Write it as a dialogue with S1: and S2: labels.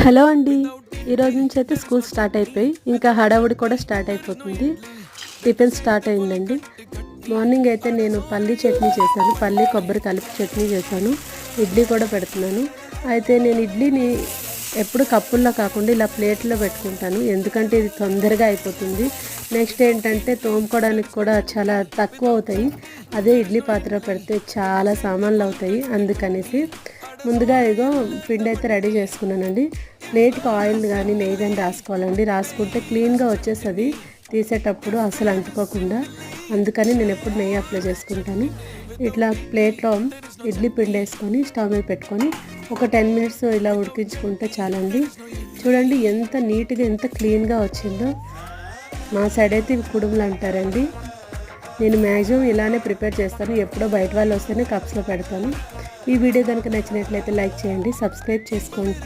S1: Hello అండి, ఈరోజు నుంచి అయితే స్కూల్ స్టార్ట్ అయిపోయి ఇంకా హడావుడి కూడా స్టార్ట్ అయిపోతుంది. టిఫిన్ స్టార్ట్ అయిందండి. మార్నింగ్ అయితే నేను పల్లీ చట్నీ చేశాను, పల్లీ కొబ్బరి కలిపి చట్నీ చేశాను. ఇడ్లీ కూడా పెడుతున్నాను. అయితే నేను ఇడ్లీని ఎప్పుడు కప్పుల్లో కాకుండా ఇలా ప్లేట్లో పెట్టుకుంటాను, ఎందుకంటే ఇది తొందరగా అయిపోతుంది. నెక్స్ట్ ఏంటంటే తోముకోవడానికి కూడా చాలా తక్కువ అవుతాయి. అదే ఇడ్లీ పాత్ర పెడితే చాలా సామాన్లు అవుతాయి. అందుకనేసి ముందుగా ఇగో పిండి అయితే రెడీ చేసుకున్నానండి. ప్లేట్కి ఆయిల్ కానీ నెయ్యి కానీ రాసుకోవాలండి. రాసుకుంటే క్లీన్గా వచ్చేస్తుంది తీసేటప్పుడు, అసలు అంటుకోకుండా. అందుకని నేను ఎప్పుడు నెయ్యి అప్లై చేసుకుంటాను. ఇట్లా ప్లేట్లో ఇడ్లీ పిండి వేసుకొని స్టవ్ మీద పెట్టుకొని ఒక 10 మినిట్స్ ఇలా ఉడికించుకుంటే చాలండి. చూడండి ఎంత నీట్గా ఎంత క్లీన్గా వచ్చిందో. మా సైడ్ అయితే ఇవి కుడుములు అంటారండి. నేను మ్యాక్సిమం ఇలానే ప్రిపేర్ చేస్తాను. ఎప్పుడో బయట వాళ్ళు వస్తేనే కప్స్లో పెడతాను. ఈ వీడియో కనుక నచ్చినట్లయితే లైక్ చేయండి, సబ్స్క్రైబ్ చేసుకోండి.